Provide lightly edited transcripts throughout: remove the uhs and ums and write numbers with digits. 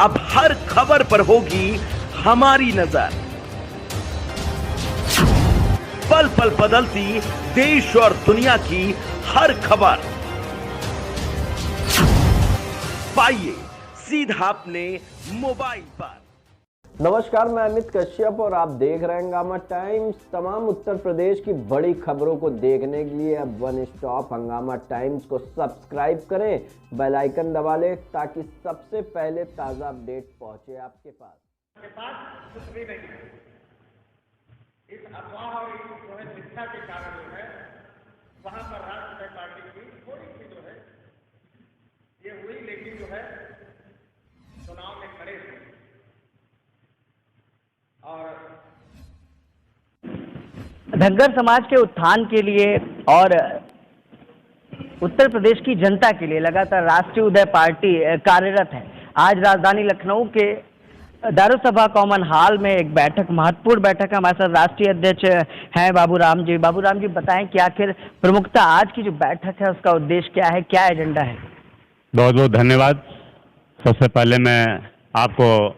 अब हर खबर पर होगी हमारी नजर। पल पल बदलती देश और दुनिया की हर खबर पाइए सीधा अपने मोबाइल पर। नमस्कार, मैं अमित कश्यप और आप देख रहे हैं हंगामा टाइम्स। तमाम उत्तर प्रदेश की बड़ी खबरों को देखने के लिए अब वन स्टॉप हंगामा टाइम्स को सब्सक्राइब करें, बेल आइकन दबा लें ताकि सबसे पहले ताज़ा अपडेट पहुंचे आपके पास। कुछ भी नहीं है। इस अफवाह और इस जो है शिक्षा के कारण जो है वहां पर राष्ट्रीय पार्टी की थोड़ी सी जो है ये हुई, लेकिन जो है चुनाव में खड़े थे और धनगर समाज के उत्थान के लिए और उत्तर प्रदेश की जनता के लिए लगातार राष्ट्रीय उदय पार्टी कार्यरत है। आज राजधानी लखनऊ के दारुसभा कॉमन हॉल में एक बैठक, महत्वपूर्ण बैठक है। हमारे साथ राष्ट्रीय अध्यक्ष हैं बाबूराम जी। बाबूराम जी, बताएं कि आखिर प्रमुखता आज की जो बैठक है उसका उद्देश्य क्या है, क्या एजेंडा है? बहुत बहुत धन्यवाद। सबसे पहले मैं आपको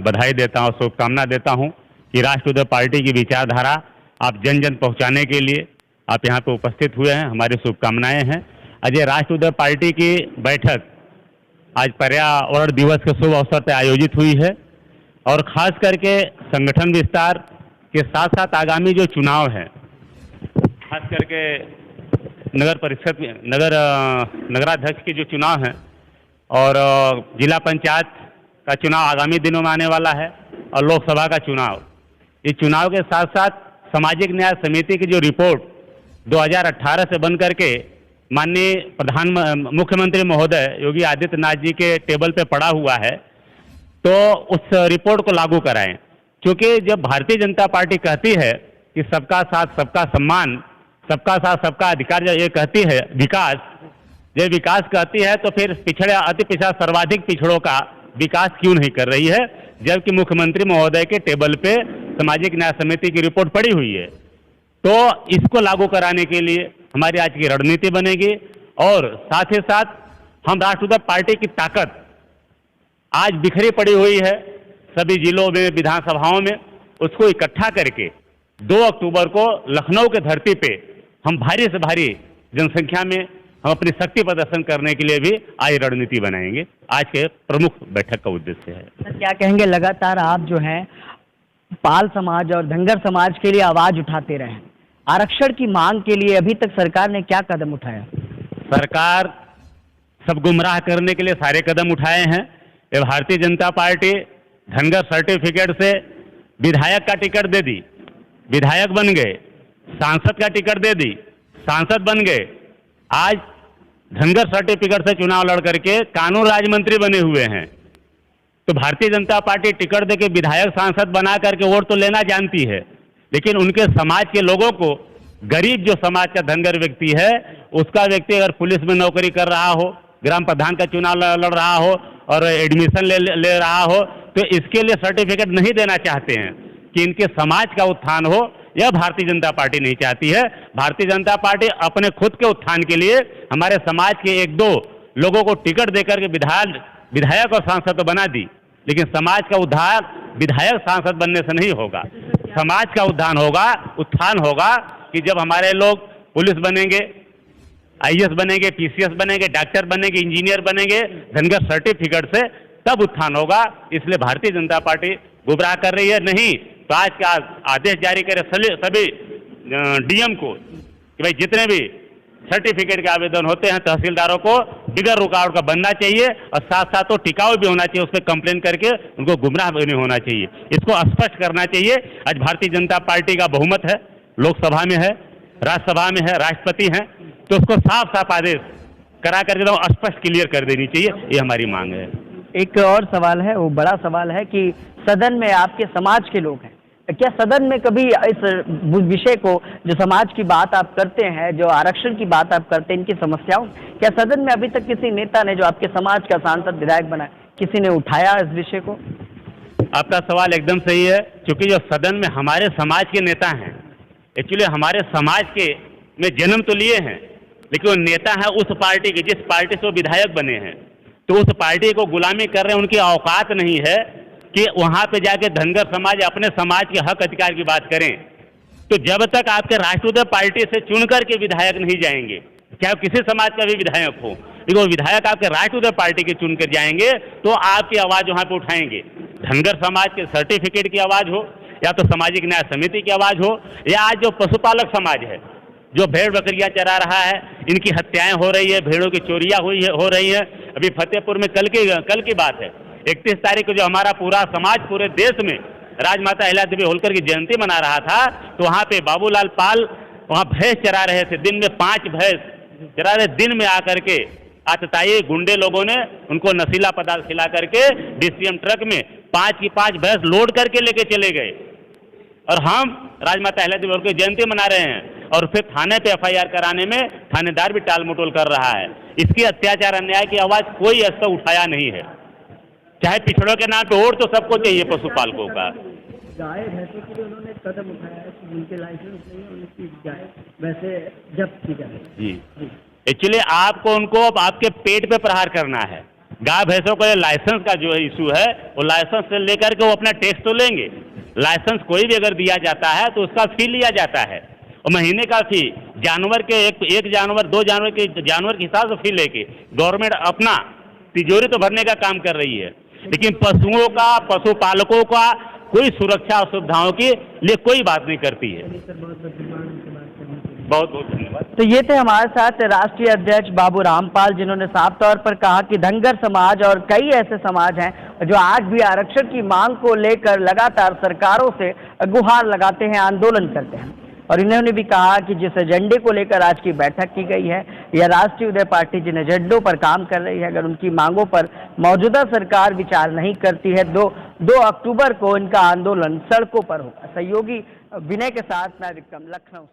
बधाई देता हूँ, शुभकामना देता हूँ कि राष्ट्रीय उदय पार्टी की विचारधारा आप जन जन पहुँचाने के लिए आप यहाँ पे उपस्थित हुए हैं। हमारी शुभकामनाएं हैं। आज ये राष्ट्रीय उदय पार्टी की बैठक आज पर्यावरण दिवस के शुभ अवसर पर आयोजित हुई है और ख़ास करके संगठन विस्तार के साथ साथ आगामी जो चुनाव है, खास करके नगर परिषद नगराध्यक्ष के जो चुनाव हैं और जिला पंचायत का चुनाव आगामी दिनों में आने वाला है और लोकसभा का चुनाव, इस चुनाव के साथ साथ सामाजिक न्याय समिति की जो रिपोर्ट 2018 से बन करके माननीय मुख्यमंत्री महोदय योगी आदित्यनाथ जी के टेबल पे पड़ा हुआ है, तो उस रिपोर्ट को लागू कराएं। क्योंकि जब भारतीय जनता पार्टी कहती है कि सबका साथ सबका सम्मान, सबका साथ सबका अधिकार, जब ये कहती है विकास, जब विकास कहती है तो फिर पिछड़े अति पिछड़ा सर्वाधिक पिछड़ों का विकास क्यों नहीं कर रही है, जबकि मुख्यमंत्री महोदय के टेबल पे सामाजिक न्याय समिति की रिपोर्ट पड़ी हुई है। तो इसको लागू कराने के लिए हमारी आज की रणनीति बनेगी और साथ ही साथ हम राष्ट्रीय पार्टी की ताकत आज बिखरी पड़ी हुई है सभी जिलों में, विधानसभाओं में, उसको इकट्ठा करके 2 अक्टूबर को लखनऊ के धरती पे हम भारी से भारी जनसंख्या में हम अपनी शक्ति प्रदर्शन करने के लिए भी आज रणनीति बनाएंगे। आज के प्रमुख बैठक का उद्देश्य है। सर, क्या कहेंगे, लगातार आप जो हैं पाल समाज और धनगर समाज के लिए आवाज उठाते रहे, आरक्षण की मांग के लिए अभी तक सरकार ने क्या कदम उठाया? सरकार सब गुमराह करने के लिए सारे कदम उठाए हैं। ये भारतीय जनता पार्टी धनगर सर्टिफिकेट से विधायक का टिकट दे दी, विधायक बन गए, सांसद का टिकट दे दी, सांसद बन गए, आज धनगर सर्टिफिकेट से चुनाव लड़ करके कानून राज्य मंत्री बने हुए हैं। तो भारतीय जनता पार्टी टिकट देके विधायक सांसद बना करके वोट तो लेना जानती है, लेकिन उनके समाज के लोगों को, गरीब जो समाज का धनगर व्यक्ति है, उसका व्यक्ति अगर पुलिस में नौकरी कर रहा हो, ग्राम प्रधान का चुनाव लड़ रहा हो और एडमिशन ले रहा हो, तो इसके लिए सर्टिफिकेट नहीं देना चाहते हैं कि इनके समाज का उत्थान हो। यह भारतीय जनता पार्टी नहीं चाहती है। भारतीय जनता पार्टी अपने खुद के उत्थान के लिए हमारे समाज के 1-2 लोगों को टिकट देकर के विधायक और सांसद तो बना दी, लेकिन समाज का उद्धार विधायक सांसद बनने से नहीं होगा। समाज का उत्थान होगा कि जब हमारे लोग पुलिस बनेंगे, IAS बनेंगे, PCS बनेंगे, डॉक्टर बनेंगे, इंजीनियर बनेंगे धनगर सर्टिफिकेट से, तब उत्थान होगा। इसलिए भारतीय जनता पार्टी गुमराह कर रही है। नहीं तो आज का आदेश जारी करे सभी DM को कि भाई जितने भी सर्टिफिकेट के आवेदन होते हैं तहसीलदारों को बिगर रुकावट का बनना चाहिए और साथ साथ तो टिकाऊ भी होना चाहिए, उस पर कंप्लेन करके उनको गुमराह भी नहीं होना चाहिए। इसको स्पष्ट करना चाहिए। आज भारतीय जनता पार्टी का बहुमत है, लोकसभा में है, राज्यसभा में है, राष्ट्रपति हैं, तो उसको साफ साफ आदेश करा कर एकदम स्पष्ट क्लियर कर देनी चाहिए। ये हमारी मांग है। एक और सवाल है, वो बड़ा सवाल है कि सदन में आपके समाज के लोग हैं, क्या सदन में कभी इस विषय को, जो समाज की बात आप करते हैं, जो आरक्षण की बात आप करते हैं, इनकी समस्याओं, क्या सदन में अभी तक किसी नेता ने, जो आपके समाज का सांसद विधायक बना, किसी ने उठाया इस विषय को? आपका सवाल एकदम सही है, क्योंकि जो सदन में हमारे समाज के नेता हैं, एक्चुअली हमारे समाज के में जन्म तो लिए हैं, लेकिन वो नेता है उस पार्टी के जिस पार्टी से वो विधायक बने हैं। तो उस पार्टी को गुलामी कर रहे हैं, उनकी औकात नहीं है कि वहां पे जाके धनगर समाज अपने समाज के हक अधिकार की बात करें। तो जब तक आपके राष्ट्रीय पार्टी से चुनकर के विधायक नहीं जाएंगे, चाहे किसी समाज का भी विधायक हो, वो विधायक आपके राष्ट्रीय पार्टी के चुनकर जाएंगे तो आपकी आवाज वहां पे उठाएंगे। धनगर समाज के सर्टिफिकेट की आवाज हो, या तो सामाजिक न्याय समिति की आवाज हो, या आज जो पशुपालक समाज है जो भेड़ बकरियां चरा रहा है, इनकी हत्याएं हो रही है, भेड़ों की चोरियां हो रही है। अभी फतेहपुर में कल की बात है, 31 तारीख को जो हमारा पूरा समाज पूरे देश में राजमाता अहिल्यादेवी होलकर की जयंती मना रहा था, तो वहां पे बाबूलाल पाल वहां भैंस चरा रहे थे, दिन में 5 भैंस चरा रहे, दिन में आकर के आतताई गुंडे लोगों ने उनको नशीला पदार्थ खिला करके डीसीएम ट्रक में 5 की 5 भैंस लोड करके लेके चले गए। और हम राजमाता अहिल्यादेवी होलकर की जयंती मना रहे हैं, और फिर थाने पे एफआईआर कराने में थानेदार भी टाल मटोल कर रहा है। इसकी अत्याचार अन्याय की आवाज कोई आज तक उठाया नहीं है। चाहे पिछड़ों के नाम पे वोट तो सबको चाहिए पशुपालकों का। गाय भैंसों के लिए उन्होंने कदम उठाया है कि जिनके लाइसेंस नहीं है उनकी गाय वैसे जब्त की जाए। जी, एक्चुअली आपको उनको आपके पेट पे प्रहार करना है। गाय भैंसों का लाइसेंस का जो इशू है, वो लाइसेंस से लेकर के वो अपना टैक्स तो लेंगे। लाइसेंस कोई भी अगर दिया जाता है तो उसका फी लिया जाता है, और महीने का फी जानवर के एक जानवर 2 जानवर के हिसाब से फी लेके गवर्नमेंट अपना तिजोरी तो भरने का काम कर रही है, लेकिन पशुओं का, पशुपालकों का कोई सुरक्षा और सुविधाओं के लिए कोई बात नहीं करती है। बहुत बहुत धन्यवाद। तो ये थे हमारे साथ राष्ट्रीय अध्यक्ष बाबू रामपाल, जिन्होंने साफ तौर पर कहा कि धनगर समाज और कई ऐसे समाज हैं जो आज भी आरक्षण की मांग को लेकर लगातार सरकारों से गुहार लगाते हैं, आंदोलन करते हैं। और इन्होंने भी कहा कि जिस एजेंडे को लेकर आज की बैठक की गई है, या राष्ट्रीय उदय पार्टी जिन एजेंडों पर काम कर रही है, अगर उनकी मांगों पर मौजूदा सरकार विचार नहीं करती है, 2 अक्टूबर को इनका आंदोलन सड़कों पर होगा। सहयोगी विनय के साथ मैं विक्रम, लखनऊ।